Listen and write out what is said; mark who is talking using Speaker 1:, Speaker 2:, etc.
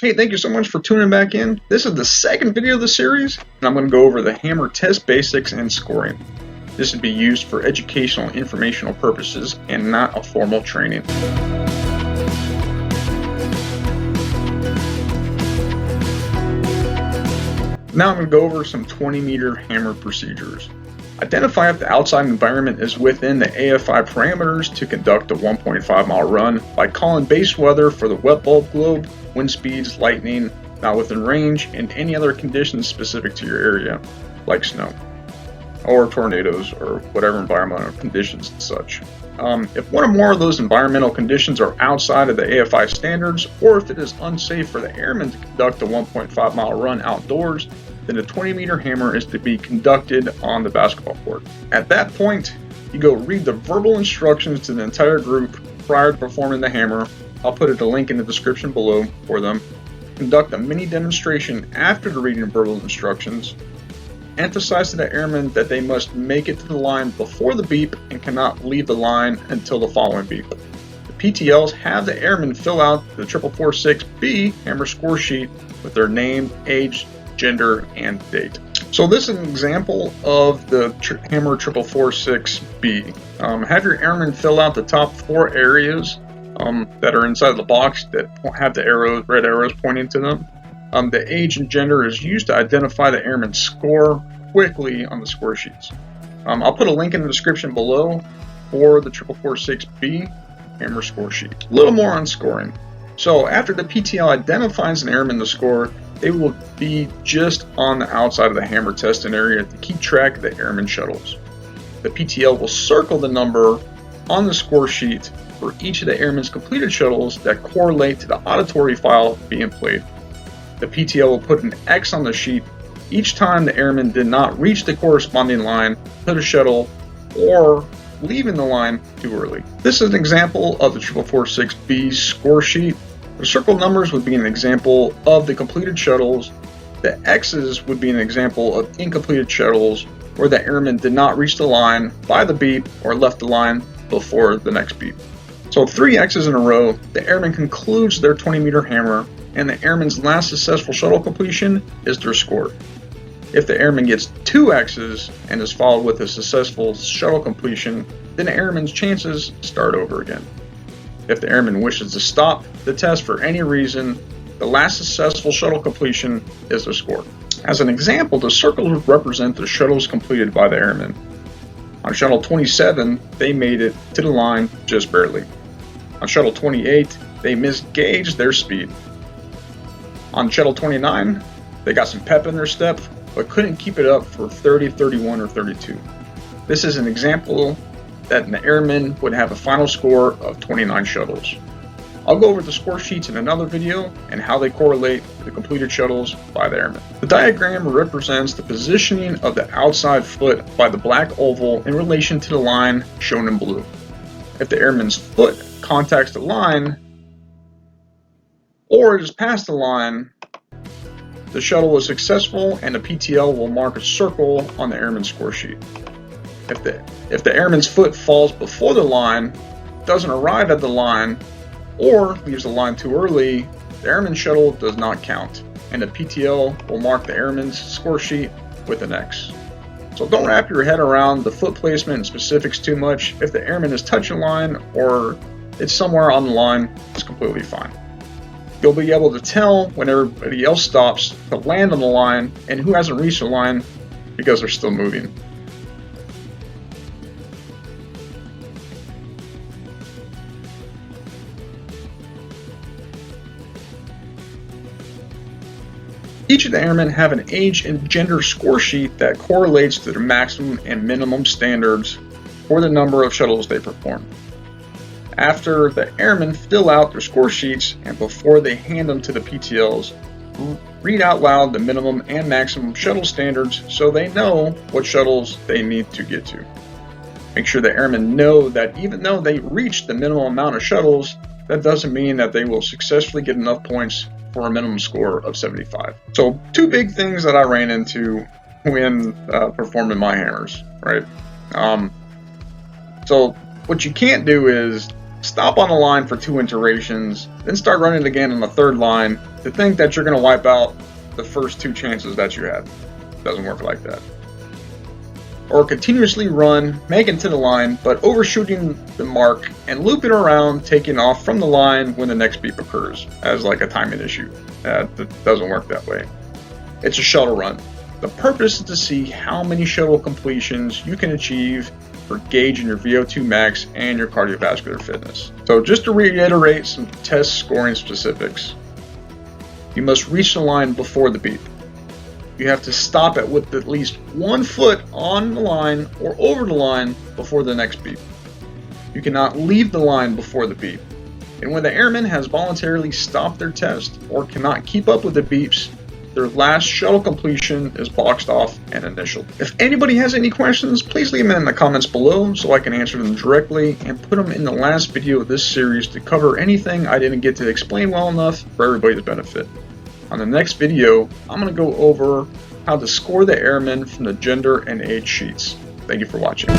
Speaker 1: Hey, thank you so much for tuning back in. This is the second video of the series, and I'm going to go over the hammer test basics and scoring. This would be used for educational and informational purposes and not a formal training. Now I'm going to go over some 20-meter hammer procedures. Identify if the outside environment is within the AFI parameters to conduct a 1.5-mile run by calling base weather for the wet bulb globe, wind speeds, lightning, not within range, and any other conditions specific to your area, like snow, or tornadoes, or whatever environmental conditions and such. If one or more of those environmental conditions are outside of the AFI standards, or if it is unsafe for the airman to conduct a 1.5-mile run outdoors, then the 20-meter hammer is to be conducted on the basketball court. At that point, you go read the verbal instructions to the entire group prior to performing the hammer. I'll put a link in the description below for them. Conduct a mini demonstration after the reading of verbal instructions. Emphasize to the airmen that they must make it to the line before the beep and cannot leave the line until the following beep. The PTLs have the airmen fill out the 4446B hammer score sheet with their name, age, gender, and date. So this is an example of the hammer 4446B. Have your airmen fill out the top 4 areas that are inside the box that have the arrows, red arrows pointing to them. The age and gender is used to identify the airman's score quickly on the score sheets. I'll put a link in the description below for the 4446B hammer score sheet. A little more on scoring. So after the PTL identifies an airman to score, they will be just on the outside of the hammer testing area to keep track of the airman shuttles. The PTL will circle the number on the score sheet for each of the airman's completed shuttles that correlate to the auditory file being played. The PTL will put an X on the sheet each time the airman did not reach the corresponding line to the shuttle or leaving the line too early. This is an example of the 4446B score sheet. The circle numbers would be an example of the completed shuttles. The X's would be an example of incompleted shuttles where the airman did not reach the line by the beep or left the line before the next beep. So 3 X's in a row, the airman concludes their 20-meter hammer, and the airman's last successful shuttle completion is their score. If the airman gets 2 X's and is followed with a successful shuttle completion, then the airman's chances start over again. If the airman wishes to stop the test for any reason, the last successful shuttle completion is the score. As an example, the circles represent the shuttles completed by the airman. On shuttle 27, they made it to the line just barely. On shuttle 28, they misgauged their speed. On shuttle 29, they got some pep in their step, but couldn't keep it up for 30, 31, or 32. This is an example that an airman would have a final score of 29 shuttles. I'll go over the score sheets in another video and how they correlate to the completed shuttles by the airman. The diagram represents the positioning of the outside foot by the black oval in relation to the line shown in blue. If the airman's foot contacts the line or is past the line, the shuttle was successful and the PTL will mark a circle on the airman's score sheet. If the airman's foot falls before the line, doesn't arrive at the line, or leaves the line too early, the airman's shuttle does not count, and the PTL will mark the airman's score sheet with an X. So don't wrap your head around the foot placement and specifics too much. If the airman is touching the line or it's somewhere on the line, it's completely fine. You'll be able to tell when everybody else stops to land on the line and who hasn't reached the line because they're still moving. Each of the airmen have an age and gender score sheet that correlates to their maximum and minimum standards for the number of shuttles they perform. After the airmen fill out their score sheets and before they hand them to the PTLs, read out loud the minimum and maximum shuttle standards so they know what shuttles they need to get to. Make sure the airmen know that even though they reach the minimum amount of shuttles, that doesn't mean that they will successfully get enough points for a minimum score of 75. So 2 big things that I ran into when performing my hammers, right? So what you can't do is Stop on the line for 2 iterations, then start running again on the 3rd line to think that you're going to wipe out the first 2 chances that you had. Doesn't work like that. Or continuously run, making to the line, but overshooting the mark and looping around, taking off from the line when the next beep occurs, as like a timing issue. That doesn't work that way. It's a shuttle run. The purpose is to see how many shuttle completions you can achieve for gauging your VO2 max and your cardiovascular fitness. So just to reiterate some test scoring specifics. You must reach the line before the beep. You have to stop it with at least 1 foot on the line or over the line before the next beep. You cannot leave the line before the beep. And when the airman has voluntarily stopped their test or cannot keep up with the beeps, their last shuttle completion is boxed off and initialed. If anybody has any questions, please leave them in the comments below so I can answer them directly and put them in the last video of this series to cover anything I didn't get to explain well enough for everybody's benefit. On the next video, I'm going to go over how to score the airmen from the gender and age sheets. Thank you for watching.